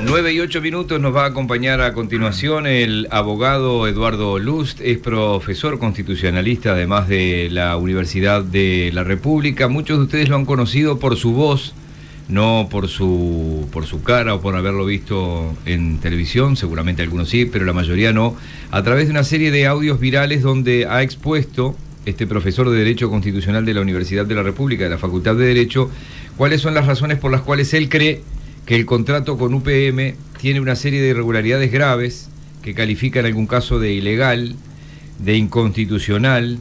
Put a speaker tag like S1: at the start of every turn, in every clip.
S1: 9:08 nos va a acompañar a continuación el abogado Eduardo Lust, es profesor constitucionalista además de la Universidad de la República. Muchos de ustedes lo han conocido por su voz, no por su cara o por haberlo visto en televisión, seguramente algunos sí, pero la mayoría no, a través de una serie de audios virales donde ha expuesto este profesor de Derecho Constitucional de la Universidad de la República, de la Facultad de Derecho, cuáles son las razones por las cuales él cree que el contrato con UPM tiene una serie de irregularidades graves que califica en algún caso de ilegal, de inconstitucional.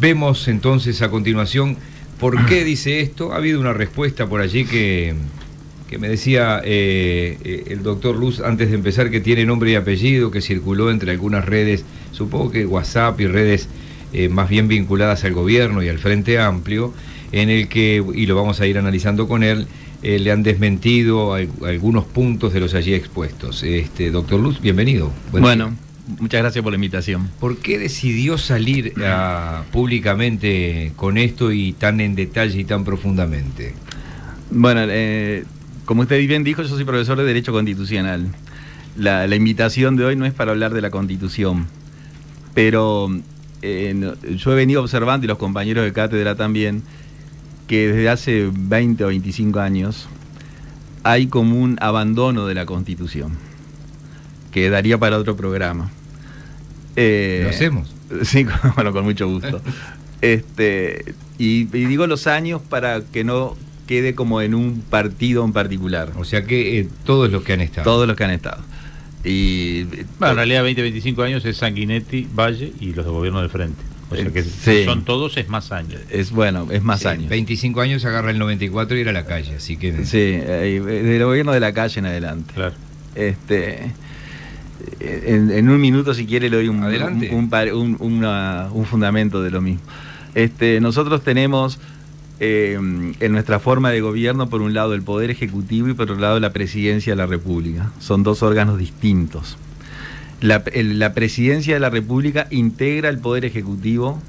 S1: Vemos entonces a continuación por qué dice esto. Ha habido una respuesta por allí que me decía el doctor Luz antes de empezar, que tiene nombre y apellido, que circuló entre algunas redes, supongo que WhatsApp y redes más bien vinculadas al gobierno y al Frente Amplio, en el que, y lo vamos a ir analizando con él, le han desmentido algunos puntos de los allí expuestos. Doctor Luz, bienvenido.
S2: Bueno, muchas gracias por la invitación.
S1: ¿Por qué decidió salir públicamente con esto y tan en detalle y tan profundamente?
S2: Bueno, como usted bien dijo, yo soy profesor de Derecho Constitucional. La invitación de hoy no es para hablar de la Constitución, pero yo he venido observando, y los compañeros de cátedra también, que desde hace 20 o 25 años hay como un abandono de la Constitución, que daría para otro programa.
S1: ¿Lo hacemos?
S2: Sí, bueno, con mucho gusto. Y digo los años para que no quede como en un partido en particular.
S1: O sea que todos los que han estado.
S2: Todos los que han estado. Y
S3: bueno, en realidad 20, 25 años es Sanguinetti, Valle y los de gobierno del Frente. O sea que
S2: sí,
S3: son todos, es más años.
S2: Es más
S1: sí,
S2: años.
S1: 25 años agarra el 94 y ir a la calle, así que...
S2: Sí, del gobierno de la calle en adelante.
S3: Claro.
S2: En un minuto, si quiere, le doy un fundamento de lo mismo. Nosotros tenemos en nuestra forma de gobierno, por un lado el Poder Ejecutivo y por otro lado la Presidencia de la República. Son dos órganos distintos. La Presidencia de la República integra el Poder Ejecutivo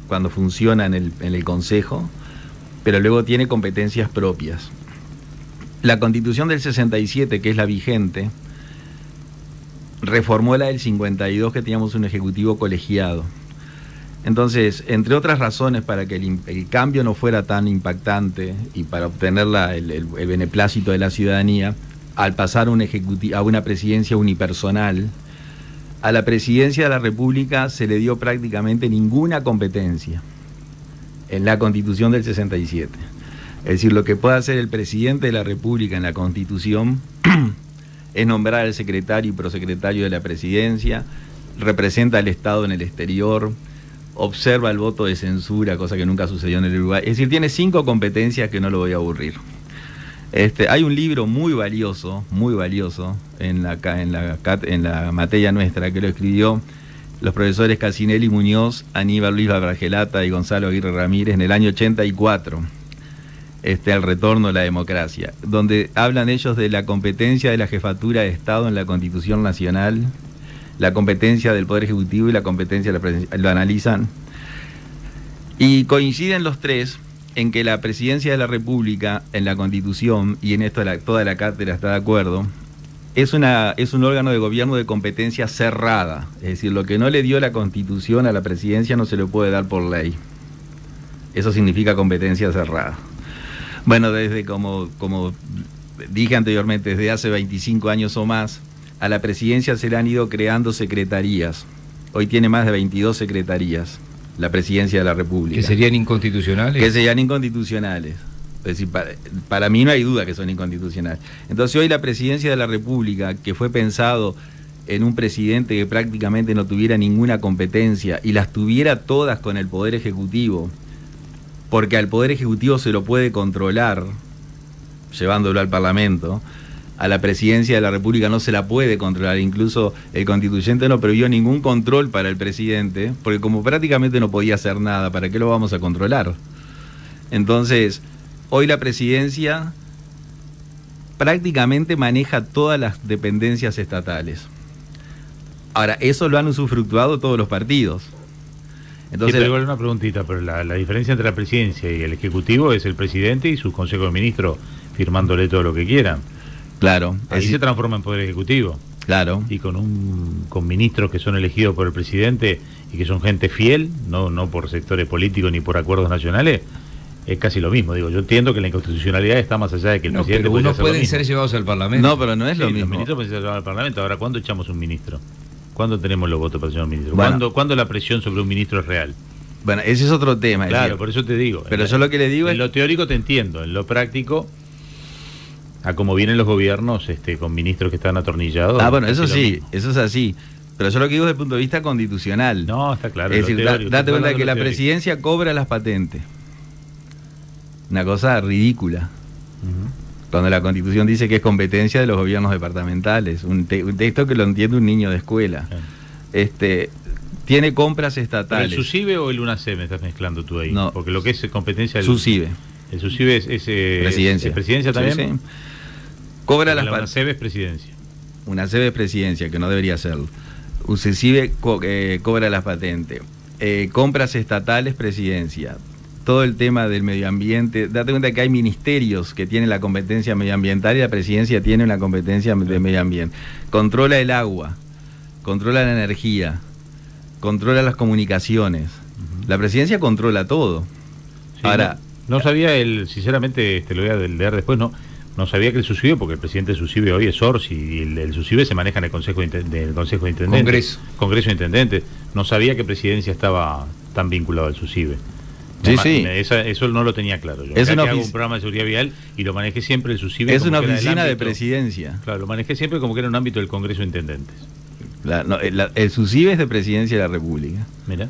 S2: cuando funciona en el Consejo, pero luego tiene competencias propias. La Constitución del 67, que es la vigente, reformó la del 52, que teníamos un Ejecutivo colegiado. Entonces, entre otras razones, para que el cambio no fuera tan impactante y para obtener el beneplácito de la ciudadanía, al pasar a una presidencia unipersonal, a la Presidencia de la República se le dio prácticamente ninguna competencia en la Constitución del 67. Es decir, lo que puede hacer el presidente de la República en la Constitución es nombrar al secretario y prosecretario de la Presidencia, representa al Estado en el exterior, observa el voto de censura, cosa que nunca sucedió en el Uruguay. Es decir, tiene 5 competencias que no lo voy a aburrir. Hay un libro muy valioso en la materia nuestra, que lo escribió los profesores Casinelli Muñoz, Aníbal Luis Bargelata y Gonzalo Aguirre Ramírez en el año 84, El retorno a la democracia, donde hablan ellos de la competencia de la jefatura de Estado en la Constitución Nacional, la competencia del Poder Ejecutivo y la competencia de la Presidencia. Lo analizan y coinciden los tres en que la Presidencia de la República en la Constitución, y en esto toda la cátedra está de acuerdo, es un órgano de gobierno de competencia cerrada. Es decir, lo que no le dio la Constitución a la Presidencia no se lo puede dar por ley. Eso significa competencia cerrada. Bueno, desde como dije anteriormente, desde hace 25 años o más, a la Presidencia se le han ido creando secretarías. Hoy tiene más de 22 secretarías la Presidencia de la República.
S1: ¿Que serían inconstitucionales?
S2: Que serían inconstitucionales. Es decir, para mí no hay duda que son inconstitucionales. Entonces hoy la Presidencia de la República, que fue pensado en un presidente que prácticamente no tuviera ninguna competencia y las tuviera todas con el Poder Ejecutivo, porque al Poder Ejecutivo se lo puede controlar, llevándolo al Parlamento, a la Presidencia de la República no se la puede controlar. Incluso el constituyente no previó ningún control para el presidente, porque como prácticamente no podía hacer nada, ¿para qué lo vamos a controlar? Entonces, hoy la Presidencia prácticamente maneja todas las dependencias estatales. Ahora, eso lo han usufructuado todos los partidos.
S3: Entonces, sí, pero igual una preguntita, pero la diferencia entre la Presidencia y el Ejecutivo es el presidente y sus consejos de ministros firmándole todo lo que quieran.
S2: Claro.
S3: Ahí se transforma en Poder Ejecutivo.
S2: Claro.
S3: Y con ministros que son elegidos por el presidente y que son gente fiel, no por sectores políticos ni por acuerdos nacionales, es casi lo mismo. Digo, yo entiendo que la inconstitucionalidad está más allá de que el presidente...
S1: Pero unos pueden ser llevados al Parlamento.
S2: No, pero no es lo mismo.
S3: Los ministros pueden ser llevados al Parlamento. Ahora, ¿cuándo echamos un ministro? ¿Cuándo tenemos los votos para echar un ministro?
S2: Bueno.
S3: ¿Cuándo la presión sobre un ministro es real?
S2: Bueno, ese es otro tema.
S3: Claro,
S2: decir,
S3: por eso te digo.
S2: Pero yo lo que le digo
S3: en lo teórico te entiendo, en lo práctico, a cómo vienen los gobiernos con ministros que están atornillados.
S2: Bueno, eso sí, eso es así. Pero yo lo que digo desde el punto de vista constitucional.
S3: No, está claro.
S2: Es decir, date cuenta de que la presidencia cobra las patentes. Una cosa ridícula. Cuando la Constitución dice que es competencia de los gobiernos departamentales. Un texto que lo entiende un niño de escuela. Tiene compras estatales.
S3: ¿El SUSIBE o el UNACE me estás mezclando tú ahí?
S2: No.
S3: Porque lo que es competencia del
S2: SUSIBE.
S3: El SUSIBE es
S2: presidencia.
S3: ¿Es presidencia también?
S2: Sí. Cobra las
S3: patentes. UNACE es presidencia.
S2: UNACE es presidencia, que no debería serlo. UCESIBE cobra las patentes. Compras estatales, presidencia. Todo el tema del medio ambiente. Date cuenta que hay ministerios que tienen la competencia medioambiental y la presidencia tiene una competencia de medio ambiente. Controla el agua, controla la energía, controla las comunicaciones. La presidencia controla todo.
S3: Sí,
S2: ahora,
S3: no sabía sinceramente, lo voy a leer después, no sabía que el SUSIBE, porque el presidente del SUSIBE hoy es Orsi, y el SUSIBE se maneja en el Consejo de Intendentes. Congreso de Intendentes. No sabía que presidencia estaba tan vinculado al SUSIBE.
S2: Sí.
S3: Eso no lo tenía claro. Yo hago un programa de seguridad vial y lo manejé siempre el SUSIBE.
S2: Es una oficina de presidencia.
S3: Claro, lo manejé siempre como que era un ámbito del Congreso de Intendentes.
S2: El SUSIBE es de Presidencia de la República.
S3: Mira.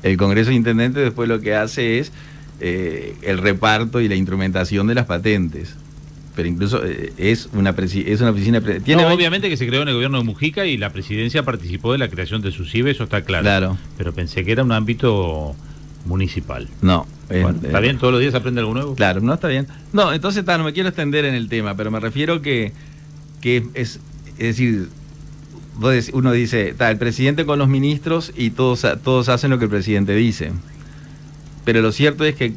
S2: El Congreso de Intendentes después lo que hace es el reparto y la instrumentación de las patentes. Pero incluso es una oficina...
S3: Obviamente que se creó en el gobierno de Mujica y la presidencia participó de la creación de SUSIBE, eso está claro.
S2: Claro.
S3: Pero pensé que era un ámbito municipal.
S2: No.
S3: ¿Está bien? ¿Todos los días aprende algo nuevo?
S2: Claro, no está bien. No, entonces no me quiero extender en el tema, pero me refiero que es decir, uno dice, el presidente con los ministros y todos hacen lo que el presidente dice. Pero lo cierto es que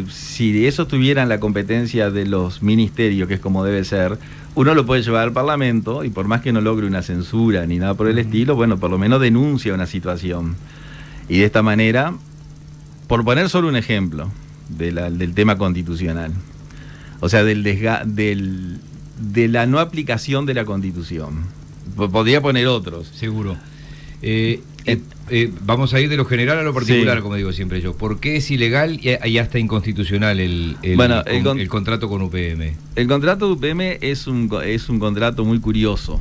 S2: si eso tuviera en la competencia de los ministerios, que es como debe ser, uno lo puede llevar al Parlamento y por más que no logre una censura ni nada por el estilo, bueno, por lo menos denuncia una situación. Y de esta manera, por poner solo un ejemplo del tema constitucional, o sea, de la no aplicación de la Constitución. Podría poner otros.
S1: Seguro. Vamos a ir de lo general a lo particular,
S2: sí.
S1: Como digo siempre yo. ¿Por qué es ilegal y hasta inconstitucional el contrato con UPM?
S2: El contrato de UPM es un contrato muy curioso,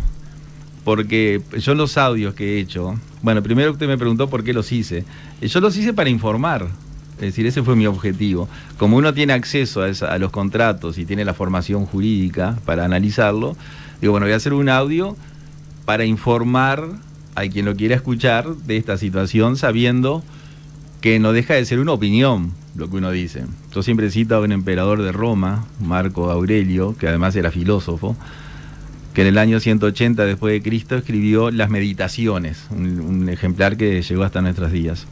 S2: porque yo los audios que he hecho, bueno, primero usted me preguntó por qué los hice. Yo los hice para informar, es decir, ese fue mi objetivo. Como uno tiene acceso a los contratos y tiene la formación jurídica para analizarlo, digo, bueno, voy a hacer un audio para informar a quien lo quiera escuchar de esta situación, sabiendo que no deja de ser una opinión lo que uno dice. Yo siempre cito a un emperador de Roma, Marco Aurelio, que además era filósofo, que en el año 180 después de Cristo escribió Las Meditaciones, un ejemplar que llegó hasta nuestros días.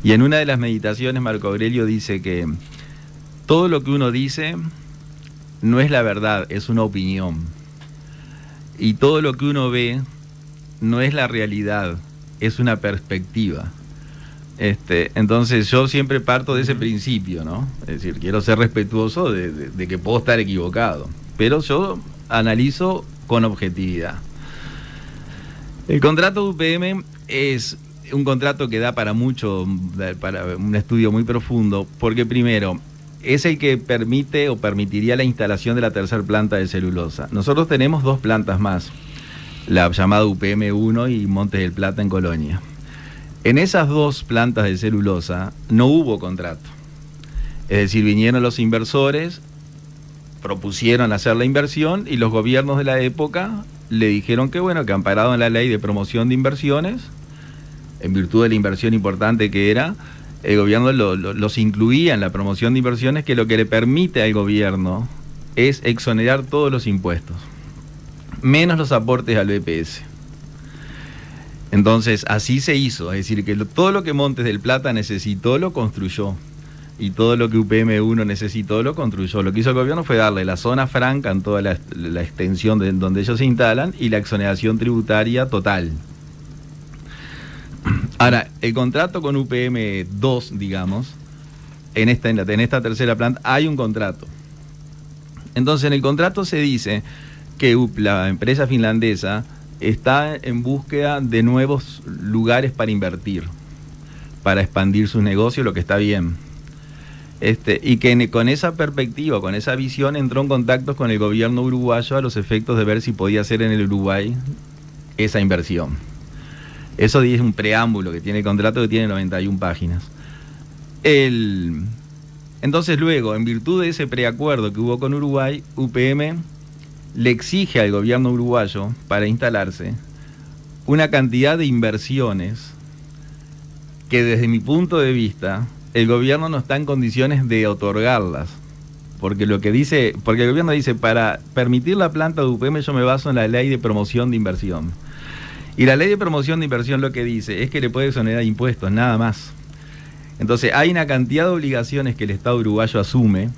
S2: Y en una de las meditaciones Marco Aurelio dice que todo lo que uno dice no es la verdad, es una opinión. Y todo lo que uno ve no es la realidad, es una perspectiva. Entonces yo siempre parto de ese principio, ¿no? Es decir, quiero ser respetuoso de que puedo estar equivocado, pero yo analizo con objetividad. El contrato de UPM es un contrato que da para mucho, para un estudio muy profundo, porque primero, es el que permite o permitiría la instalación de la tercera planta de celulosa. Nosotros tenemos 2 plantas más, la llamada UPM 1 y Montes del Plata en Colonia. En esas 2 plantas de celulosa no hubo contrato. Es decir, vinieron los inversores, propusieron hacer la inversión y los gobiernos de la época le dijeron que bueno, que amparado en la ley de promoción de inversiones, en virtud de la inversión importante que era, el gobierno los incluía en la promoción de inversiones, que lo que le permite al gobierno es exonerar todos los impuestos, menos los aportes al BPS. Entonces, así se hizo, es decir, que todo lo que Montes del Plata necesitó lo construyó. y todo lo que UPM1 necesitó lo construyó. Lo que hizo el gobierno fue darle la zona franca en toda la extensión de donde ellos se instalan y la exoneración tributaria total. Ahora, el contrato con UPM2, digamos, en esta tercera planta hay un contrato. Entonces, en el contrato se dice que la empresa finlandesa está en búsqueda de nuevos lugares para invertir, para expandir sus negocios, lo que está bien. Y que con esa perspectiva, con esa visión, entró en contactos con el gobierno uruguayo a los efectos de ver si podía hacer en el Uruguay esa inversión. Eso es un preámbulo que tiene el contrato, que tiene 91 páginas. Entonces luego, en virtud de ese preacuerdo que hubo con Uruguay, UPM le exige al gobierno uruguayo, para instalarse, una cantidad de inversiones que desde mi punto de vista el gobierno no está en condiciones de otorgarlas. Porque el gobierno dice, para permitir la planta de UPM yo me baso en la ley de promoción de inversión. Y la ley de promoción de inversión lo que dice es que le puede exonerar impuestos, nada más. Entonces hay una cantidad de obligaciones que el Estado uruguayo asume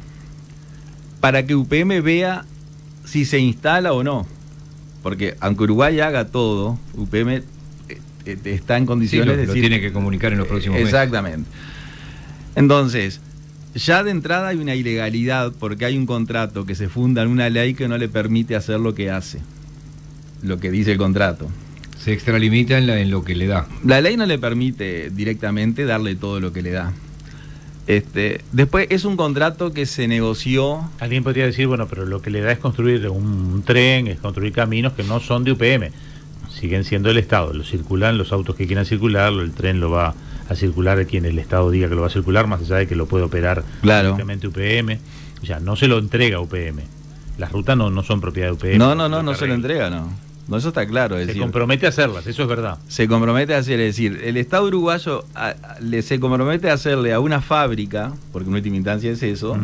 S2: para que UPM vea si se instala o no. Porque aunque Uruguay haga todo, UPM está en condiciones de decir...
S1: lo tiene que comunicar en los próximos meses.
S2: Exactamente. Entonces, ya de entrada hay una ilegalidad porque hay un contrato que se funda en una ley que no le permite hacer lo que hace, lo que dice el contrato.
S1: Se extralimita en lo que le da.
S2: La ley no le permite directamente darle todo lo que le da. Después es un contrato que se negoció.
S3: Alguien podría decir, bueno, pero lo que le da es construir un tren, es construir caminos que no son de UPM. Siguen siendo el Estado. Lo circulan los autos que quieran circularlo, el tren lo va a circular quien el Estado diga que lo va a circular, más allá de que lo puede operar directamente UPM. O sea, no se lo entrega UPM. Las rutas no son propiedad de UPM.
S2: No se lo entrega, no. No, eso está claro.
S3: Se compromete a hacerlas, eso es verdad.
S2: Se compromete a hacer, es decir, el Estado uruguayo se compromete a hacerle a una fábrica, porque en última instancia es eso,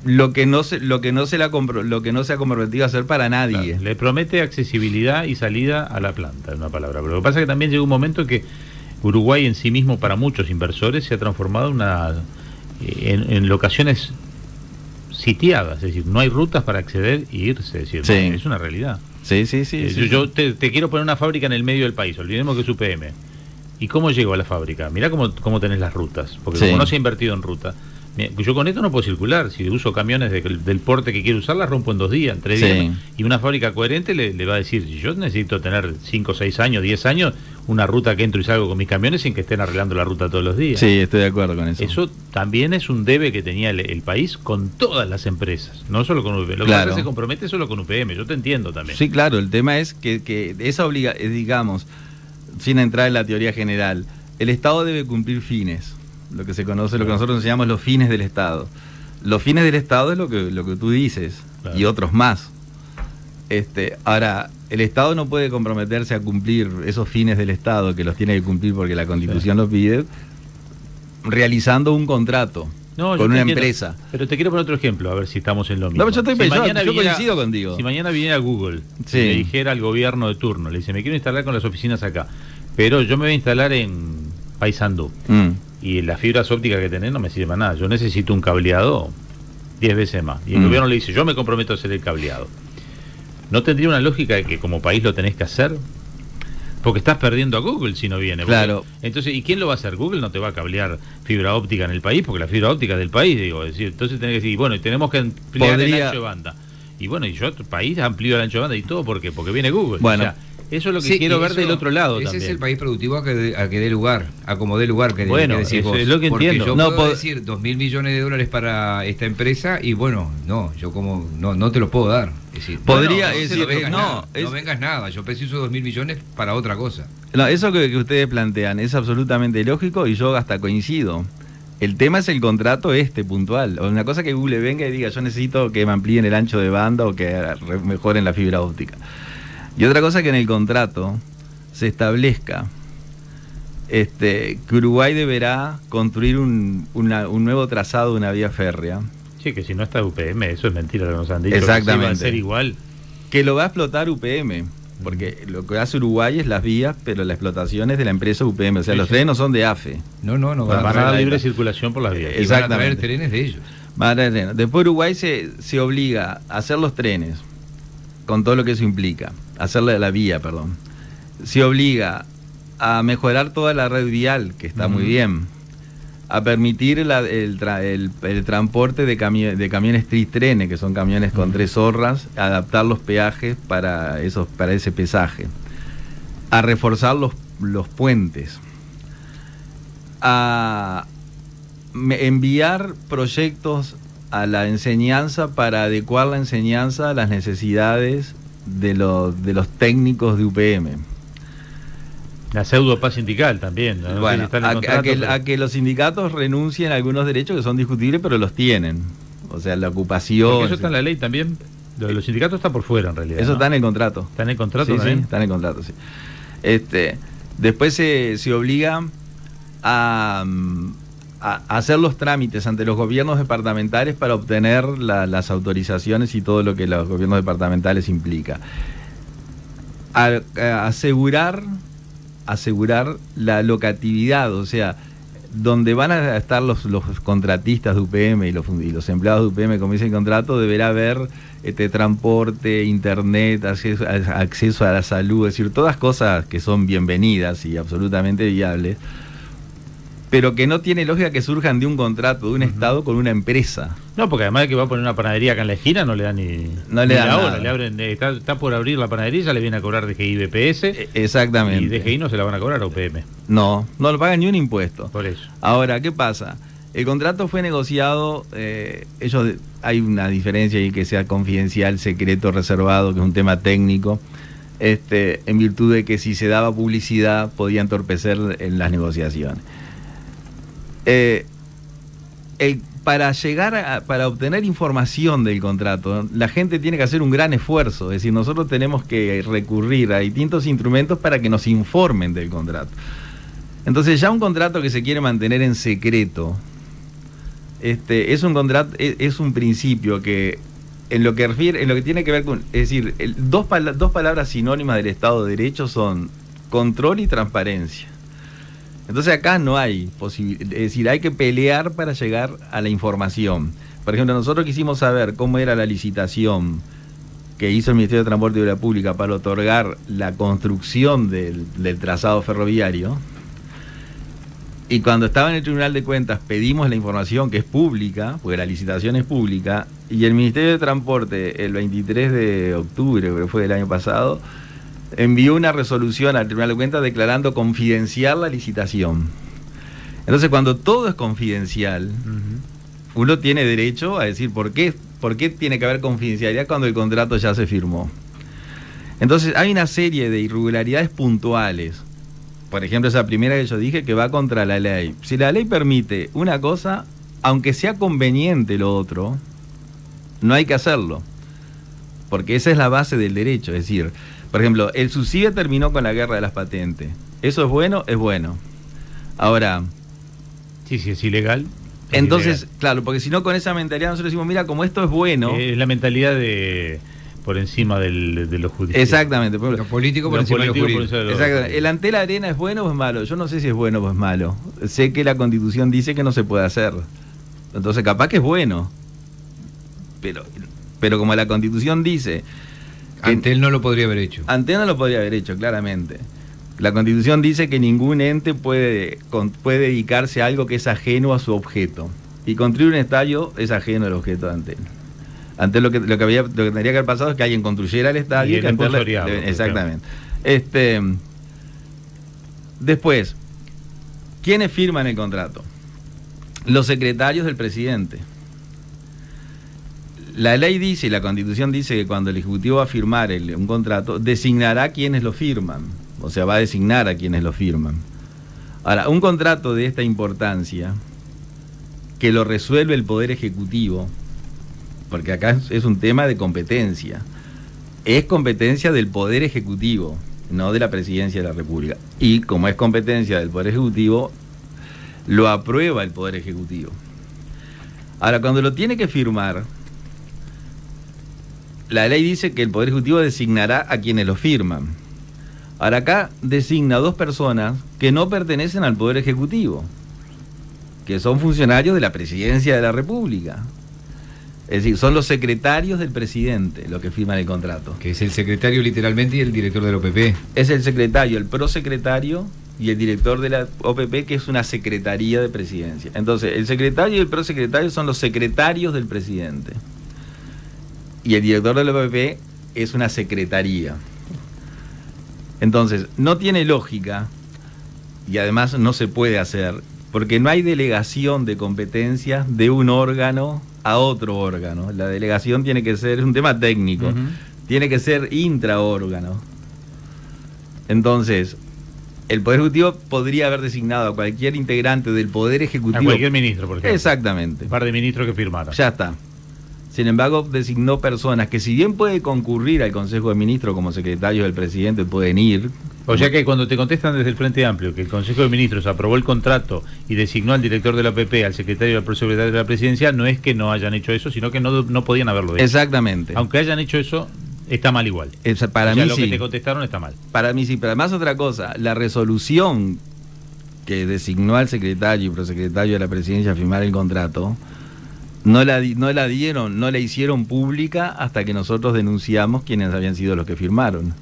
S2: lo que no se ha comprometido a hacer para nadie.
S3: Claro, le promete accesibilidad y salida a la planta, en una palabra. Pero lo que pasa es que también llegó un momento que Uruguay en sí mismo, para muchos inversores, se ha transformado en locaciones sitiadas, es decir, no hay rutas para acceder y irse, es decir,
S2: sí.
S3: Es una realidad.
S2: Sí.
S3: Yo te quiero poner una fábrica en el medio del país, olvidemos que es UPM. ¿Y cómo llego a la fábrica? Mirá cómo tenés las rutas, porque como no se ha invertido en ruta, yo con esto no puedo circular. Si uso camiones del porte que quiero usar, las rompo en 2 días, en 3 días. Y una fábrica coherente le va a decir, yo necesito tener 5, 6 años, 10 años, una ruta que entro y salgo con mis camiones sin que estén arreglando la ruta todos los días.
S2: Sí, estoy de acuerdo con eso.
S3: Eso también es un debe que tenía el país con todas las empresas, no solo con UPM. Lo que se compromete solo con UPM, yo te entiendo también.
S2: Sí, claro, el tema es que esa digamos, sin entrar en la teoría general, el Estado debe cumplir fines. Lo que se conoce, lo que nosotros llamamos los fines del Estado. Los fines del Estado es lo que tú dices, claro. Y otros más. Ahora, el Estado no puede comprometerse a cumplir esos fines del Estado, que los tiene que cumplir porque la Constitución los pide, realizando un contrato con una empresa.
S3: Pero te quiero poner otro ejemplo, a ver si estamos en lo mismo.
S2: No, yo coincido contigo.
S3: Si mañana viniera Google, y le dijera al gobierno de turno, le dice, me quiero instalar con las oficinas acá, pero yo me voy a instalar en Paysandú. Y las fibras ópticas que tenés no me sirven para nada. Yo necesito un cableado 10 veces más. Y el gobierno le dice, yo me comprometo a hacer el cableado. ¿No tendría una lógica de que como país lo tenés que hacer? Porque estás perdiendo a Google si no viene.
S2: Claro.
S3: Entonces, ¿y quién lo va a hacer? Google no te va a cablear fibra óptica en el país, porque la fibra óptica es del país, digo. Es decir, entonces tenés que decir, bueno, y tenemos que ampliar el ancho de banda. Y bueno, y yo, el país amplío el ancho de banda y todo, ¿por qué? Porque viene Google.
S2: Bueno.
S3: O sea, eso es lo que quiero ver del otro lado
S1: ese
S3: también.
S1: Es el país productivo a que dé lugar, a como dé lugar, que decís vos.
S3: Es lo que entiendo.
S1: Yo puedo decir 2.000 millones de dólares para esta empresa y bueno, no, yo como no te lo puedo dar. Es decir,
S2: podría
S1: no vengas nada, yo preciso 2.000 millones para otra cosa.
S2: No, eso que ustedes plantean es absolutamente lógico y yo hasta coincido. El tema es el contrato puntual. O una cosa que Google venga y diga, yo necesito que me amplíen el ancho de banda o que mejoren la fibra óptica. Y otra cosa que en el contrato se establezca que Uruguay deberá construir un nuevo trazado de una vía férrea.
S3: Sí, que si no está UPM, eso es mentira lo que nos han dicho.
S2: Exactamente.
S3: Que va a ser igual.
S2: Que lo va a explotar UPM. porque lo que hace Uruguay es las vías, pero la explotación es de la empresa UPM, o sea, los trenes no son de AFE.
S1: No,
S3: van a dar libre circulación por las vías.
S1: Y van a traer trenes de ellos.
S2: Después Uruguay se obliga a hacer los trenes, con todo lo que eso implica, hacer la vía, perdón. Se obliga a mejorar toda la red vial, que está muy bien, a permitir el transporte de camiones trenes, que son camiones con 3 horras, adaptar los peajes para ese pesaje, a reforzar los puentes, a enviar proyectos a la enseñanza para adecuar la enseñanza a las necesidades de los técnicos de UPM.
S3: La pseudo paz sindical también, ¿no?
S2: Bueno, a que los sindicatos renuncien a algunos derechos que son discutibles, pero los tienen. O sea, la ocupación...
S3: Porque eso está en la ley también. Lo de los sindicatos está por fuera, en realidad.
S2: Eso, ¿no? Está en el contrato.
S3: ¿Está en el contrato?
S2: Sí, está en el contrato, sí. Después se obliga a hacer los trámites ante los gobiernos departamentales para obtener las autorizaciones y todo lo que los gobiernos departamentales implica. A asegurar la locatividad, o sea, donde van a estar los contratistas de UPM y los empleados de UPM, como dice el contrato, deberá haber transporte, internet, acceso a la salud, es decir, todas cosas que son bienvenidas y absolutamente viables, pero que no tiene lógica que surjan de un contrato de un Estado con una empresa.
S3: No, porque además de que va a poner una panadería acá en la esquina, no le dan ni la hora. Le abren, está por abrir la panadería, ya le viene a cobrar DGI BPS.
S2: Exactamente.
S3: Y DGI no se la van a cobrar a UPM.
S2: No le pagan ni un impuesto.
S3: Por eso.
S2: Ahora, ¿qué pasa? El contrato fue negociado, hay una diferencia ahí que sea confidencial, secreto, reservado, que es un tema técnico, en virtud de que si se daba publicidad podía entorpecer en las negociaciones. Para obtener información del contrato, la gente tiene que hacer un gran esfuerzo, es decir, nosotros tenemos que recurrir a distintos instrumentos para que nos informen del contrato. Entonces, ya un contrato que se quiere mantener en secreto, es un contrato, es un principio que en lo que tiene que ver con, es decir, dos palabras sinónimas del Estado de Derecho son control y transparencia. Entonces acá no hay posibilidad, es decir, hay que pelear para llegar a la información. Por ejemplo, nosotros quisimos saber cómo era la licitación que hizo el Ministerio de Transporte y Obras Públicas para otorgar la construcción del trazado ferroviario. Y cuando estaba en el Tribunal de Cuentas pedimos la información que es pública, porque la licitación es pública, y el Ministerio de Transporte el 23 de octubre, creo que fue del año pasado, envió una resolución al Tribunal de Cuentas declarando confidencial la licitación. Entonces, cuando todo es confidencial, uno tiene derecho a decir por qué tiene que haber confidencialidad cuando el contrato ya se firmó. Entonces, hay una serie de irregularidades puntuales. Por ejemplo, esa primera que yo dije, que va contra la ley. Si la ley permite una cosa, aunque sea conveniente lo otro, no hay que hacerlo. Porque esa es la base del derecho, es decir... Por ejemplo, el subsidio terminó con la guerra de las patentes. ¿Eso es bueno? Es bueno. Ahora...
S3: Sí, es ilegal.
S2: Entonces,
S3: ilegal.
S2: Claro, porque si no, con esa mentalidad nosotros decimos, mira, como esto es bueno...
S3: Es la mentalidad de por encima de los judiciales.
S2: Exactamente.
S1: Lo político por encima de lo jurídico.
S2: Exactamente. ¿El ante la arena es bueno o es malo? Yo no sé si es bueno o es malo. Sé que la Constitución dice que no se puede hacer. Entonces, capaz que es bueno. Pero como la Constitución dice...
S1: Antel no lo podría haber hecho.
S2: Antel no lo podría haber hecho, claramente. La Constitución dice que ningún ente puede dedicarse a algo que es ajeno a su objeto. Y construir un estadio es ajeno al objeto de Antel. Antel lo que tendría que haber pasado es que alguien construyera el estadio.
S3: Y
S2: exactamente. Después, ¿quiénes firman el contrato? Los secretarios del presidente. La ley dice y la Constitución dice que cuando el Ejecutivo va a firmar un contrato, designará quienes lo firman. O sea, va a designar a quienes lo firman. Ahora, un contrato de esta importancia, que lo resuelve el Poder Ejecutivo, porque acá es un tema de competencia, es competencia del Poder Ejecutivo, no de la Presidencia de la República. Y como es competencia del Poder Ejecutivo, lo aprueba el Poder Ejecutivo. Ahora, cuando lo tiene que firmar... la ley dice que el Poder Ejecutivo designará a quienes lo firman. Ahora acá designa 2 personas que no pertenecen al Poder Ejecutivo, que son funcionarios de la Presidencia de la República. Es decir, son los secretarios del presidente los que firman el contrato.
S1: Que es el secretario literalmente y el director de la OPP.
S2: Es el secretario, el prosecretario y el director de la OPP, que es una secretaría de presidencia. Entonces, el secretario y el prosecretario son los secretarios del presidente. Y el director de la OPP es una secretaría. Entonces, no tiene lógica y además no se puede hacer, porque no hay delegación de competencias de un órgano a otro órgano. La delegación tiene que ser, es un tema técnico, tiene que ser intraórgano. Entonces, el Poder Ejecutivo podría haber designado a cualquier integrante del Poder Ejecutivo.
S3: A cualquier ministro, por ejemplo.
S2: Exactamente.
S3: Un par de ministros que firmaron.
S2: Ya está. Sin embargo, designó personas que, si bien puede concurrir al Consejo de Ministros como secretarios del presidente, pueden ir.
S3: O sea que cuando te contestan desde el Frente Amplio que el Consejo de Ministros aprobó el contrato y designó al director de la OPP, al secretario y al prosecretario de la Presidencia, no es que no hayan hecho eso, sino que no podían haberlo hecho.
S2: Exactamente.
S3: Aunque hayan hecho eso, está mal igual.
S2: Para mí
S3: lo
S2: sí.
S3: que te contestaron está mal.
S2: Para mí sí, pero además otra cosa, la resolución que designó al secretario y prosecretario de la Presidencia a firmar el contrato, no la hicieron pública hasta que nosotros denunciamos quiénes habían sido los que firmaron.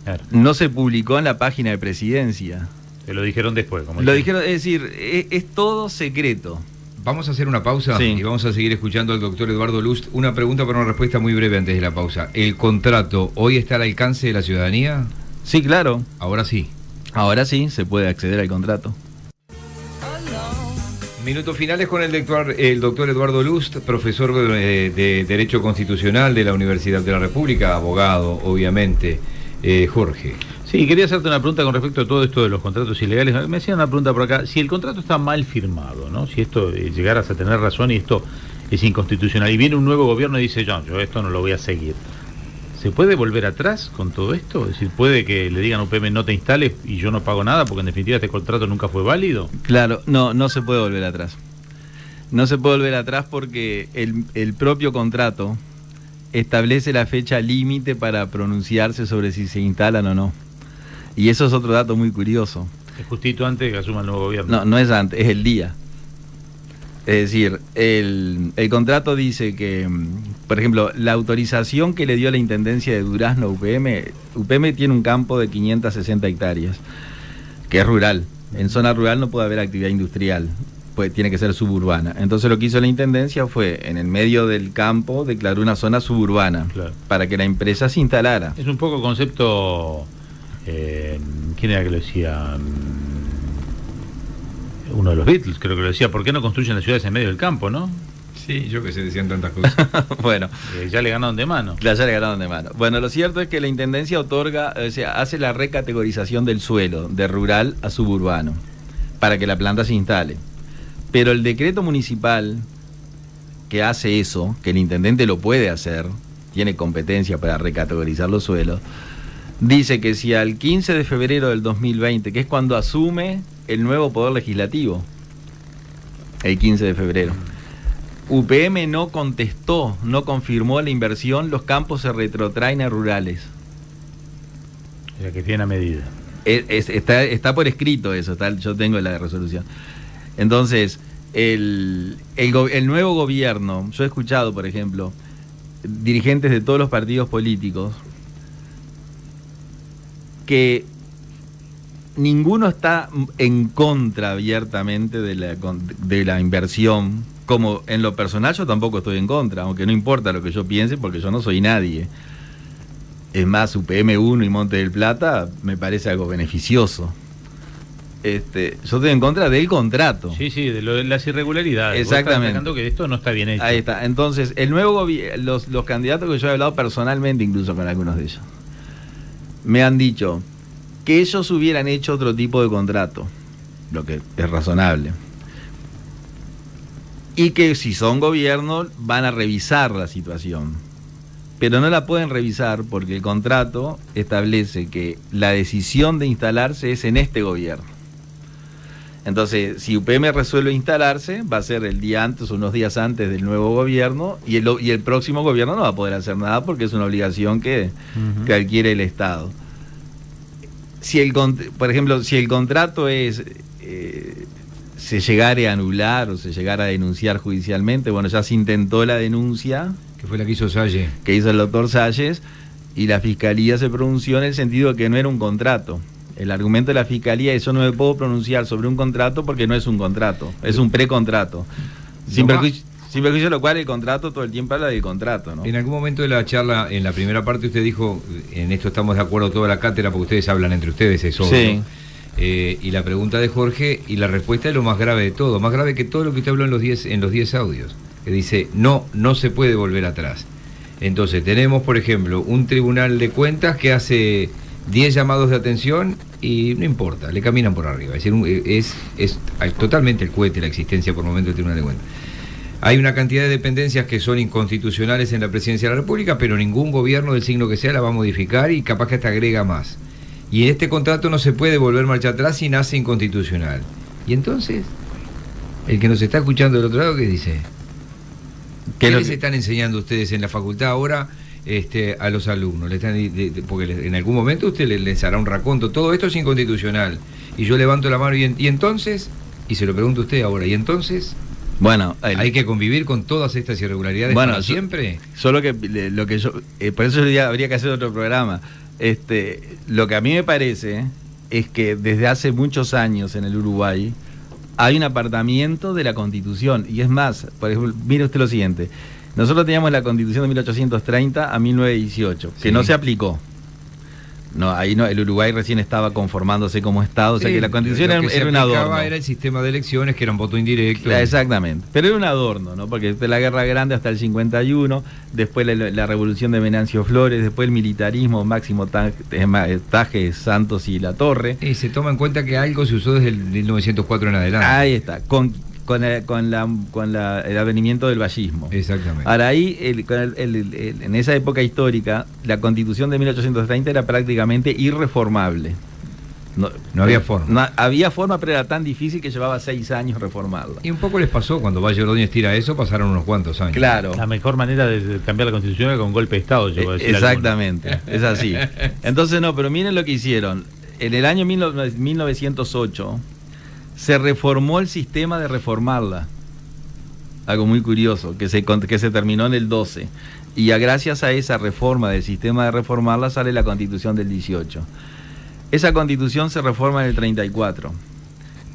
S2: Claro. No se publicó en la página de Presidencia.
S3: Te lo dijeron después.
S2: Lo dijeron, es decir, es todo secreto.
S1: Vamos a hacer una pausa y vamos a seguir escuchando al doctor Eduardo Lust. Una pregunta para una respuesta muy breve antes de la pausa. ¿El contrato hoy está al alcance de la ciudadanía?
S2: Sí, claro.
S1: Ahora sí.
S2: Ahora sí, se puede acceder al contrato.
S1: Minutos finales con el doctor Eduardo Lust, profesor de Derecho Constitucional de la Universidad de la República, abogado, obviamente. Jorge.
S3: Sí, quería hacerte una pregunta con respecto a todo esto de los contratos ilegales. Me hacían una pregunta por acá. Si el contrato está mal firmado, ¿no? Si esto llegaras a tener razón y esto es inconstitucional, y viene un nuevo gobierno y dice, yo esto no lo voy a seguir, ¿se puede volver atrás con todo esto? Es decir, ¿puede que le digan a UPM no te instales y yo no pago nada porque en definitiva este contrato nunca fue válido?
S2: Claro, no se puede volver atrás. No se puede volver atrás porque el propio contrato establece la fecha límite para pronunciarse sobre si se instalan o no. Y eso es otro dato muy curioso.
S3: Es justito antes de que asuma el nuevo gobierno.
S2: No es antes, es el día. Es decir, el contrato dice que, por ejemplo, la autorización que le dio la Intendencia de Durazno a UPM tiene un campo de 560 hectáreas, que es rural. En zona rural no puede haber actividad industrial, pues tiene que ser suburbana. Entonces lo que hizo la Intendencia fue, en el medio del campo, declaró una zona suburbana, claro, para que la empresa se instalara.
S3: Es un poco concepto... ¿quién era que lo decía? Uno de los Beatles, creo que lo decía. ¿Por qué no construyen las ciudades en medio del campo, no?
S1: Sí, yo que sé, decían tantas cosas.
S2: Bueno,
S3: ya le ganaron de mano.
S2: Ya le ganaron de mano. Bueno, lo cierto es que la Intendencia otorga, o sea, hace la recategorización del suelo de rural a suburbano para que la planta se instale. Pero el decreto municipal que hace eso, que el intendente lo puede hacer, tiene competencia para recategorizar los suelos, dice que si al 15 de febrero del 2020, que es cuando asume el nuevo Poder Legislativo, el 15 de febrero, UPM no contestó, no confirmó la inversión, los campos se retrotraen a rurales.
S3: O sea, que tiene a medida.
S2: Está por escrito eso, yo tengo la resolución. Entonces, el nuevo gobierno, yo he escuchado, por ejemplo, dirigentes de todos los partidos políticos, que ninguno está en contra abiertamente de la inversión, como en lo personal yo tampoco estoy en contra, aunque no importa lo que yo piense porque yo no soy nadie. Es más, UPM1 y Monte del Plata me parece algo beneficioso. Yo estoy en contra del contrato.
S3: Sí, de las irregularidades.
S2: Exactamente.
S3: Vos estás que esto no está bien hecho.
S2: Ahí está. Entonces, el nuevo los candidatos que yo he hablado personalmente, incluso con algunos de ellos, me han dicho que ellos hubieran hecho otro tipo de contrato, lo que es razonable, y que si son gobierno van a revisar la situación, pero no la pueden revisar porque el contrato establece que la decisión de instalarse es en este gobierno. Entonces, si UPM resuelve instalarse, va a ser el día antes o unos días antes del nuevo gobierno, y el próximo gobierno no va a poder hacer nada porque es una obligación que adquiere el Estado. Por ejemplo, si el contrato se llegara a anular o se llegara a denunciar judicialmente, bueno, ya se intentó la denuncia.
S1: Que fue la que hizo Salles.
S2: Que hizo el doctor Salles, y la Fiscalía se pronunció en el sentido de que no era un contrato. El argumento de la Fiscalía es: yo no me puedo pronunciar sobre un contrato porque no es un contrato, es un precontrato. Sin perjuicio de lo cual el contrato todo el tiempo habla del contrato, ¿no?
S1: En algún momento de la charla, en la primera parte, usted dijo: en esto estamos de acuerdo toda la cátedra porque ustedes hablan entre ustedes, eso.
S2: Sí.
S1: Y la pregunta de Jorge, y la respuesta es lo más grave de todo, más grave que todo lo que usted habló en los 10 audios, que dice: no se puede volver atrás. Entonces tenemos, por ejemplo, un tribunal de cuentas que hace 10 llamados de atención y no importa, le caminan por arriba. Es decir, es totalmente el cohete la existencia por momento del tribunal de cuentas. Hay una cantidad de dependencias que son inconstitucionales en la Presidencia de la República, pero ningún gobierno del signo que sea la va a modificar, y capaz que hasta agrega más. Y este contrato no se puede volver marcha atrás y nace inconstitucional. Y entonces, el que nos está escuchando del otro lado, ¿qué dice? ¿Qué les están enseñando ustedes en la facultad ahora a los alumnos? Porque en algún momento usted les hará un raconto. Todo esto es inconstitucional. Y yo levanto la mano y entonces, y se lo pregunto a usted ahora, ¿y entonces?
S2: Bueno,
S1: ¿hay que convivir con todas estas irregularidades para siempre?
S2: Solo que lo que yo, por eso habría que hacer otro programa. Lo que a mí me parece es que desde hace muchos años en el Uruguay hay un apartamiento de la Constitución. Y es más, por ejemplo, mire usted lo siguiente: nosotros teníamos la Constitución de 1830 a 1918, que no se aplicó. No, ahí no, el Uruguay recién estaba conformándose como Estado, o sea que la Constitución era un adorno.
S1: Era el sistema de elecciones, que era un voto indirecto.
S2: Exactamente, pero era un adorno, ¿no? Porque después la Guerra Grande hasta el 51, después la Revolución de Venancio Flores, después el militarismo, Máximo Tajes, Santos y Latorre.
S1: Y se toma en cuenta que algo se usó desde el 1904 en adelante.
S2: Ahí está, con el advenimiento del vallismo.
S1: Exactamente.
S2: Ahora ahí, en esa época histórica, la Constitución de 1830 era prácticamente irreformable.
S1: No había forma.
S2: No, había forma, pero era tan difícil que llevaba 6 años reformarla.
S1: Y un poco les pasó cuando Valle Ordóñez tira eso, pasaron unos cuantos años.
S2: Claro.
S3: La mejor manera de cambiar la Constitución era con golpe de Estado, yo voy a decir.
S2: Exactamente, es así. Entonces, pero miren lo que hicieron. En el año 1908 se reformó el sistema de reformarla. Algo muy curioso, que se terminó en el 12. Y gracias a esa reforma del sistema de reformarla sale la Constitución del 18. Esa Constitución se reforma en el 34,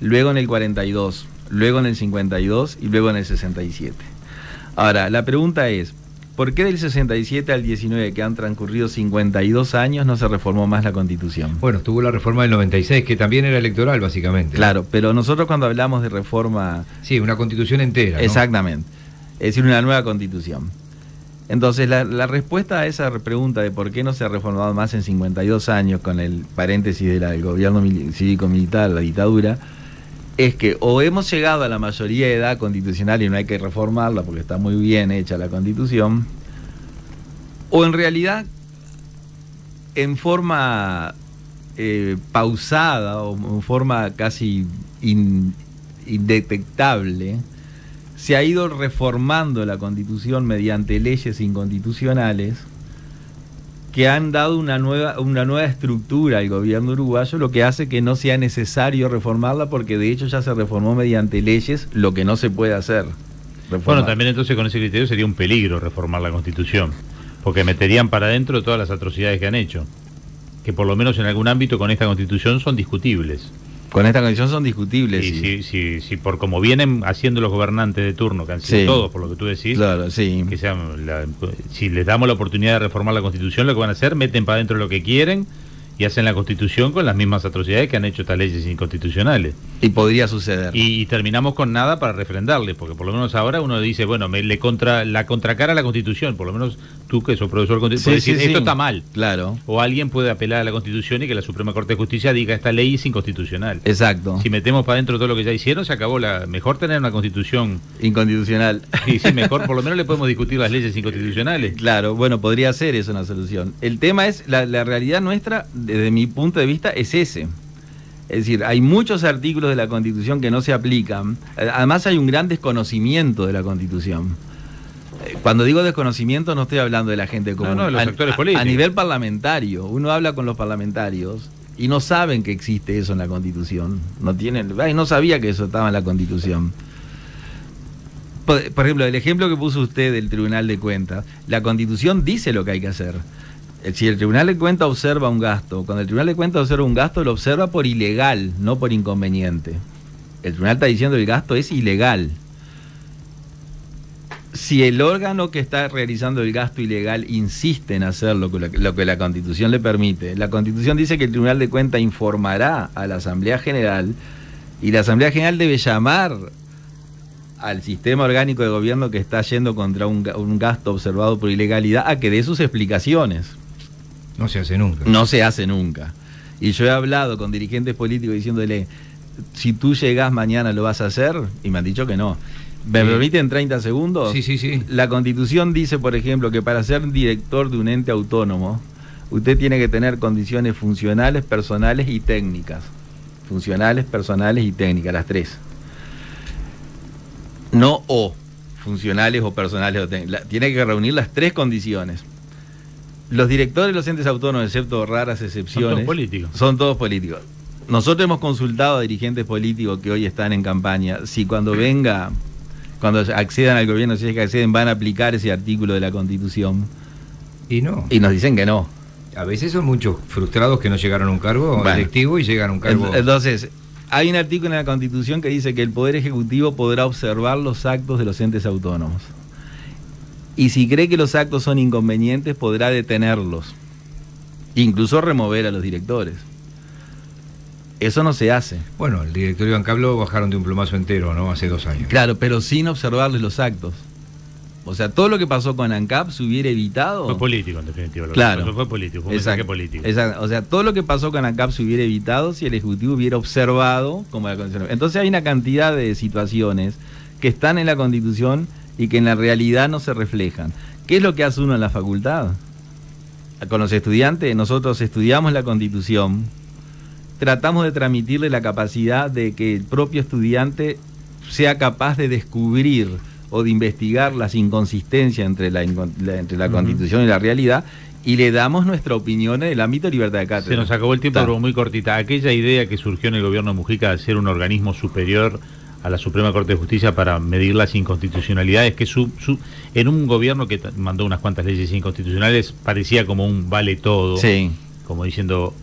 S2: luego en el 42, luego en el 52 y luego en el 67. Ahora, la pregunta es: ¿por qué del 67 al 19, que han transcurrido 52 años, no se reformó más la Constitución?
S1: Bueno, tuvo la reforma del 96, que también era electoral, básicamente.
S2: Claro, pero nosotros cuando hablamos de reforma...
S1: Sí, una Constitución entera, ¿no?
S2: Exactamente, es decir, una nueva Constitución. Entonces, la respuesta a esa pregunta de por qué no se ha reformado más en 52 años, con el paréntesis del gobierno cívico-militar, la dictadura, es que o hemos llegado a la mayoría de edad constitucional y no hay que reformarla porque está muy bien hecha la Constitución, o en realidad en forma pausada o en forma casi indetectable se ha ido reformando la Constitución mediante leyes inconstitucionales que han dado una nueva estructura al gobierno uruguayo, lo que hace que no sea necesario reformarla, porque de hecho ya se reformó mediante leyes lo que no se puede hacer.
S3: Bueno, también entonces con ese criterio sería un peligro reformar la Constitución, porque meterían para adentro todas las atrocidades que han hecho, que por lo menos en algún ámbito con esta Constitución son discutibles.
S2: Con esta condición son discutibles.
S3: Y sí, por como vienen haciendo los gobernantes de turno, que han sido todos, por lo que tú decís,
S2: claro, sí,
S3: que si les damos la oportunidad de reformar la Constitución, lo que van a hacer, meten para adentro lo que quieren y hacen la Constitución con las mismas atrocidades que han hecho estas leyes inconstitucionales.
S2: Y podría suceder.
S3: Y terminamos con nada para refrendarle, porque por lo menos ahora uno dice, bueno, la contracara a la Constitución, por lo menos tú que sos profesor constitucional, puedes decir, esto está mal.
S2: Claro.
S3: O alguien puede apelar a la Constitución y que la Suprema Corte de Justicia diga, esta ley es inconstitucional.
S2: Exacto.
S3: Si metemos para adentro todo lo que ya hicieron, se acabó. Mejor tener una Constitución
S2: inconstitucional.
S3: Sí, mejor, por lo menos le podemos discutir las leyes inconstitucionales.
S2: Claro, bueno, podría ser eso una solución. El tema es, la realidad nuestra, desde mi punto de vista, es ese. Es decir, hay muchos artículos de la Constitución que no se aplican. Además hay un gran desconocimiento de la Constitución. Cuando digo desconocimiento no estoy hablando de la gente común.
S3: No, los actores políticos.
S2: A nivel parlamentario, uno habla con los parlamentarios y no saben que existe eso en la Constitución. No sabía que eso estaba en la Constitución. Por ejemplo, el ejemplo que puso usted del Tribunal de Cuentas, la Constitución dice lo que hay que hacer. Si el Tribunal de Cuentas observa un gasto, cuando el Tribunal de Cuentas observa un gasto, lo observa por ilegal, no por inconveniente. El Tribunal está diciendo que el gasto es ilegal. Si el órgano que está realizando el gasto ilegal insiste en hacer lo que la Constitución le permite, la Constitución dice que el Tribunal de Cuentas informará a la Asamblea General, y la Asamblea General debe llamar al sistema orgánico de gobierno que está yendo contra un gasto observado por ilegalidad a que dé sus explicaciones.
S1: No se hace nunca.
S2: No se hace nunca. Y yo he hablado con dirigentes políticos diciéndole, si tú llegás mañana, ¿lo vas a hacer? Y me han dicho que no. ¿Me permiten 30 segundos?
S1: Sí.
S2: La Constitución dice, por ejemplo, que para ser director de un ente autónomo, usted tiene que tener condiciones funcionales, personales y técnicas. Funcionales, personales y técnicas, las tres. No funcionales o personales o técnicas. Tiene que reunir las tres condiciones. Los directores de los entes autónomos, excepto raras excepciones, son todos políticos. Nosotros hemos consultado a dirigentes políticos que hoy están en campaña, si cuando accedan al gobierno, si es que acceden, van a aplicar ese artículo de la Constitución.
S1: Y no.
S2: Y nos dicen que no.
S1: A veces son muchos frustrados que no llegaron a un cargo electivo y llegan a un cargo...
S2: Entonces, hay un artículo en la Constitución que dice que el Poder Ejecutivo podrá observar los actos de los entes autónomos. Y si cree que los actos son inconvenientes, podrá detenerlos. Incluso remover a los directores. Eso no se hace.
S1: Bueno, el directorio de Ancap bajaron de un plumazo entero, ¿no? Hace 2 años.
S2: Claro, pero sin observarles los actos. O sea, todo lo que pasó con Ancap se hubiera evitado...
S3: Fue político, en definitiva.
S2: Claro.
S3: Fue político, fue un mensaje político.
S2: Exacto. O sea, todo lo que pasó con Ancap se hubiera evitado si el Ejecutivo hubiera observado como la Constitución. Entonces hay una cantidad de situaciones que están en la Constitución y que en la realidad no se reflejan. ¿Qué es lo que hace uno en la facultad? Con los estudiantes, nosotros estudiamos la Constitución, tratamos de transmitirle la capacidad de que el propio estudiante sea capaz de descubrir o de investigar las inconsistencias entre la Constitución y la realidad, y le damos nuestra opinión en el ámbito de libertad de cátedra.
S3: Se nos acabó el tiempo, pero muy cortita. Aquella idea que surgió en el gobierno de Mujica de ser un organismo superior a la Suprema Corte de Justicia para medir las inconstitucionalidades, que en un gobierno que mandó unas cuantas leyes inconstitucionales parecía como un vale todo,
S2: sí,
S3: como diciendo,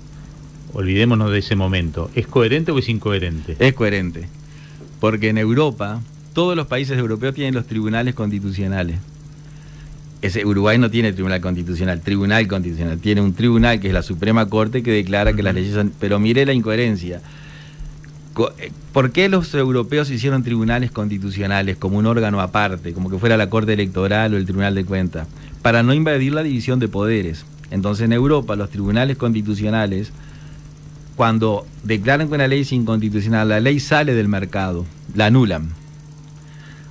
S3: olvidémonos de ese momento. ¿Es coherente o es incoherente?
S2: Es coherente, porque en Europa, todos los países europeos tienen los tribunales constitucionales. Uruguay no tiene tribunal constitucional, tiene un tribunal que es la Suprema Corte que declara que las leyes son... Pero mire la incoherencia. ¿Por qué los europeos hicieron tribunales constitucionales como un órgano aparte, como que fuera la Corte Electoral o el Tribunal de Cuentas? Para no invadir la división de poderes. Entonces en Europa los tribunales constitucionales, cuando declaran que una ley es inconstitucional, la ley sale del mercado, la anulan.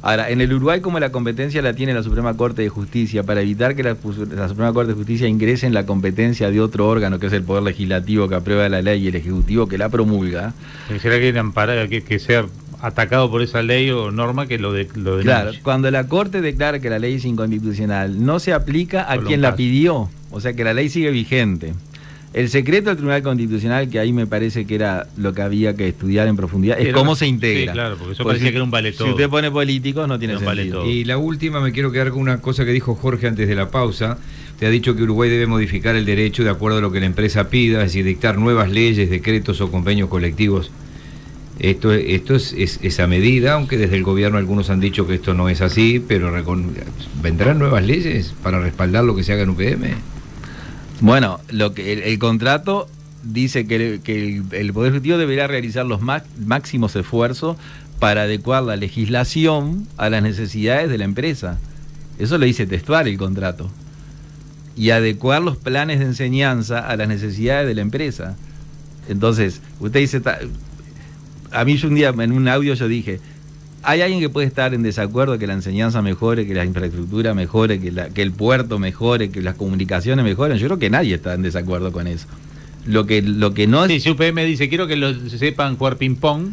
S2: Ahora, en el Uruguay, como la competencia la tiene la Suprema Corte de Justicia, para evitar que la Suprema Corte de Justicia ingrese en la competencia de otro órgano, que es el Poder Legislativo que aprueba la ley y el Ejecutivo que la promulga.
S3: ¿Será que sea atacado por esa ley o norma que lo denuncie?
S2: Claro, cuando la Corte declara que la ley es inconstitucional, no se aplica a quien la pidió, o sea que la ley sigue vigente. El secreto del Tribunal Constitucional, que ahí me parece que era lo que había que estudiar en profundidad, es cómo se integra.
S3: Sí, claro, porque eso parecía que era un vale todo.
S2: Si usted pone políticos, no tiene sentido.
S1: Y la última, me quiero quedar con una cosa que dijo Jorge antes de la pausa. Te ha dicho que Uruguay debe modificar el derecho de acuerdo a lo que la empresa pida, es decir, dictar nuevas leyes, decretos o convenios colectivos. Esto es a medida, aunque desde el gobierno algunos han dicho que esto no es así, pero ¿vendrán nuevas leyes para respaldar lo que se haga en UPM?
S2: Bueno, el contrato dice que el Poder Ejecutivo deberá realizar los máximos esfuerzos para adecuar la legislación a las necesidades de la empresa. Eso lo dice textual el contrato. Y adecuar los planes de enseñanza a las necesidades de la empresa. Entonces, usted dice... A mí yo un día en un audio yo dije... ¿Hay alguien que puede estar en desacuerdo que la enseñanza mejore, que la infraestructura mejore, que el puerto mejore, que las comunicaciones mejoren? Yo creo que nadie está en desacuerdo con eso. Lo que no es...
S3: Sí, si UPM dice, quiero que lo sepan jugar ping-pong,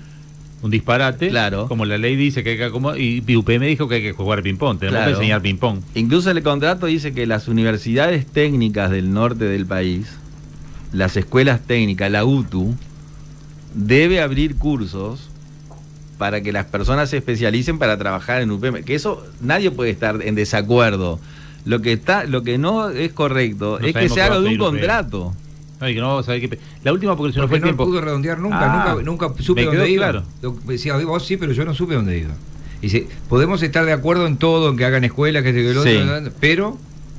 S3: un disparate,
S2: claro,
S3: como la ley dice que hay que acomodar, y UPM dijo que hay que jugar ping-pong, tenemos que enseñar ping-pong.
S2: Incluso el contrato dice que las universidades técnicas del norte del país, las escuelas técnicas, la UTU, debe abrir cursos para que las personas se especialicen para trabajar en UPM, que eso nadie puede estar en desacuerdo. Lo que no es correcto es que se haga de un contrato.
S3: Ay, que no vamos a ver qué... La última, porque se nos fue el tiempo.
S1: No pudo redondear nunca supe dónde iba.
S3: Claro.
S1: Decía, vos sí, pero yo no supe dónde iba. Dice, podemos estar de acuerdo en todo, en que hagan escuelas,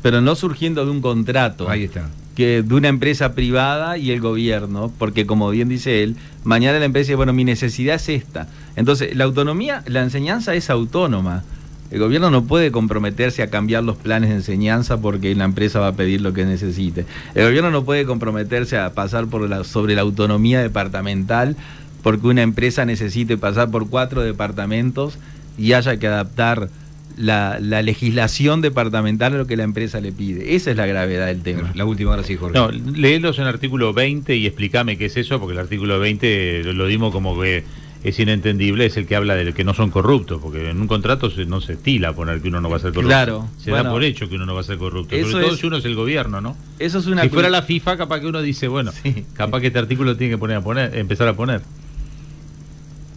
S1: pero
S2: no surgiendo de un contrato.
S1: Ahí está.
S2: Que de una empresa privada y el gobierno, porque como bien dice él, mañana la empresa dice, bueno, mi necesidad es esta. Entonces, la autonomía, la enseñanza es autónoma. El gobierno no puede comprometerse a cambiar los planes de enseñanza porque la empresa va a pedir lo que necesite. El gobierno no puede comprometerse a pasar sobre la autonomía departamental porque una empresa necesite pasar por 4 departamentos y haya que adaptar la legislación departamental a lo que la empresa le pide. Esa es la gravedad del tema.
S1: La última, ahora sí, Jorge.
S3: No, léelos en el artículo 20 y explícame qué es eso, porque el artículo 20 lo dimos como que es inentendible, es el que habla de que no son corruptos, porque en un contrato no se estila poner que uno no va a ser corrupto.
S2: Claro.
S3: Se da por hecho que uno no va a ser corrupto. Sobre todo si uno es el gobierno, ¿no?
S2: Eso es una...
S3: Si fuera la FIFA, capaz que uno dice, bueno, sí, capaz que este artículo tiene que empezar a poner.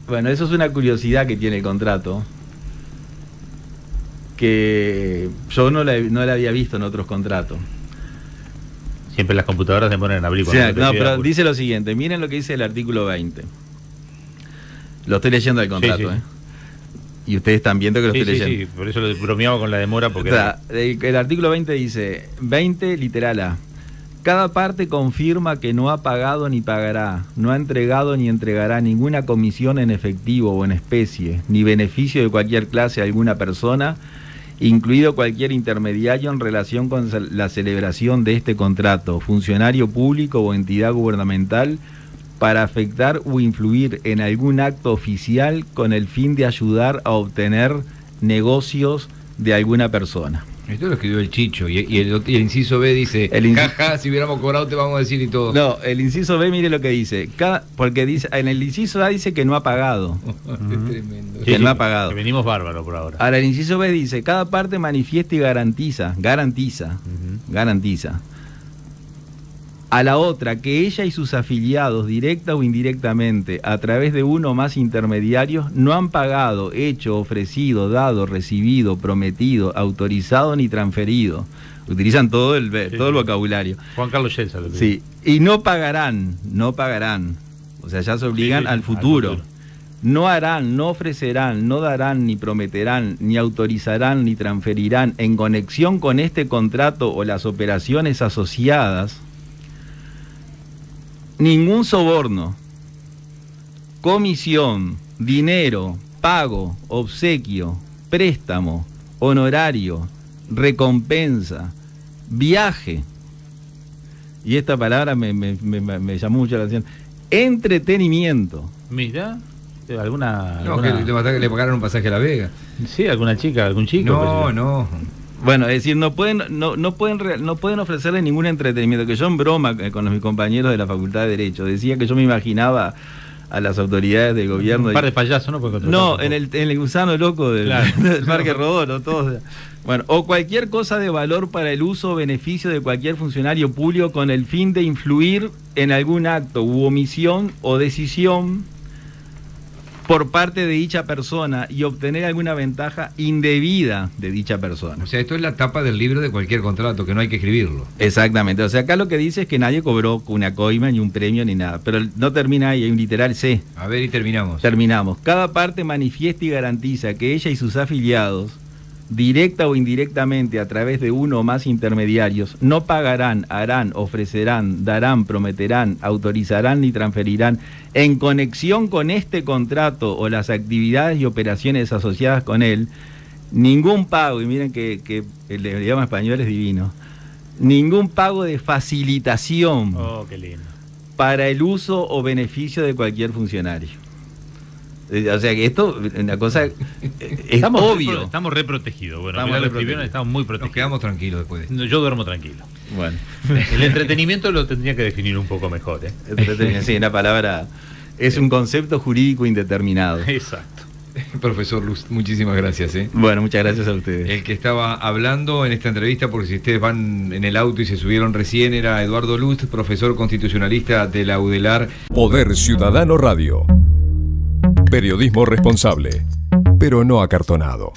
S2: Bueno, eso es una curiosidad que tiene el contrato, que yo no la había visto en otros contratos.
S3: Siempre las computadoras se ponen a abrir.
S2: Pero dice lo siguiente, miren lo que dice el artículo 20. Lo estoy leyendo del contrato, sí. Y ustedes están viendo que lo estoy leyendo.
S3: Sí, por eso lo bromeaba con la demora. Porque
S2: el artículo 20 dice, 20, literal A. Cada parte confirma que no ha pagado ni pagará, no ha entregado ni entregará ninguna comisión en efectivo o en especie, ni beneficio de cualquier clase a alguna persona, incluido cualquier intermediario en relación con la celebración de este contrato, funcionario público o entidad gubernamental, para afectar o influir en algún acto oficial con el fin de ayudar a obtener negocios de alguna persona.
S1: Esto lo escribió el Chicho, y el inciso B dice, jaja, si hubiéramos cobrado te vamos a decir y todo.
S2: No, el inciso B, mire lo que dice, porque dice, en el inciso A dice que no ha pagado.
S1: Es tremendo.
S2: Que no ha pagado.
S3: Que venimos bárbaros por ahora.
S2: Ahora, el inciso B dice, cada parte manifiesta y garantiza a la otra que ella y sus afiliados, directa o indirectamente, a través de uno o más intermediarios, no han pagado, hecho, ofrecido, dado, recibido, prometido, autorizado ni transferido. Utilizan todo el vocabulario.
S3: Juan Carlos Yelsa.
S2: Sí, y no pagarán. O sea, ya se obligan al futuro. No harán, no ofrecerán, no darán, ni prometerán, ni autorizarán, ni transferirán, en conexión con este contrato o las operaciones asociadas, ningún soborno, comisión, dinero, pago, obsequio, préstamo, honorario, recompensa, viaje. Y esta palabra me llamó mucho la atención. Entretenimiento.
S3: Mira, alguna...
S1: que le pagaron un pasaje a La Vega.
S3: Sí, alguna chica, algún chico.
S2: No. Bueno, es decir, no pueden ofrecerle ningún entretenimiento. Que yo en broma con mis compañeros de la Facultad de Derecho decía que yo me imaginaba a las autoridades del gobierno.
S3: Un par de payasos, ¿no?
S2: No, en el gusano loco del Parque Rodó, ¿no? Todos. Bueno, o cualquier cosa de valor para el uso o beneficio de cualquier funcionario público con el fin de influir en algún acto u omisión o decisión por parte de dicha persona y obtener alguna ventaja indebida de dicha persona.
S1: O sea, esto es la tapa del libro de cualquier contrato, que no hay que escribirlo.
S2: Exactamente. O sea, acá lo que dice es que nadie cobró una coima, ni un premio, ni nada. Pero no termina ahí, hay un literal C.
S1: A ver, y terminamos.
S2: Cada parte manifiesta y garantiza que ella y sus afiliados, directa o indirectamente a través de uno o más intermediarios, no pagarán, harán, ofrecerán, darán, prometerán, autorizarán ni transferirán en conexión con este contrato o las actividades y operaciones asociadas con él, ningún pago, y miren que el idioma español es divino, ningún pago de facilitación
S3: qué lindo,
S2: para el uso o beneficio de cualquier funcionario. O sea que esto, una cosa, es obvio.
S3: Estamos reprotegidos. Bueno, estamos muy protegidos.
S1: Nos quedamos tranquilos después.
S3: Yo duermo tranquilo.
S2: Bueno.
S3: El entretenimiento lo tendría que definir un poco mejor.
S2: Sí, una palabra, es un concepto jurídico indeterminado.
S3: Exacto.
S1: Profesor Lust, muchísimas gracias.
S2: Bueno, muchas gracias a ustedes.
S1: El que estaba hablando en esta entrevista, porque si ustedes van en el auto y se subieron recién, era Eduardo Lust, profesor constitucionalista de la UDELAR.
S4: Poder Ciudadano Radio. Periodismo responsable, pero no acartonado.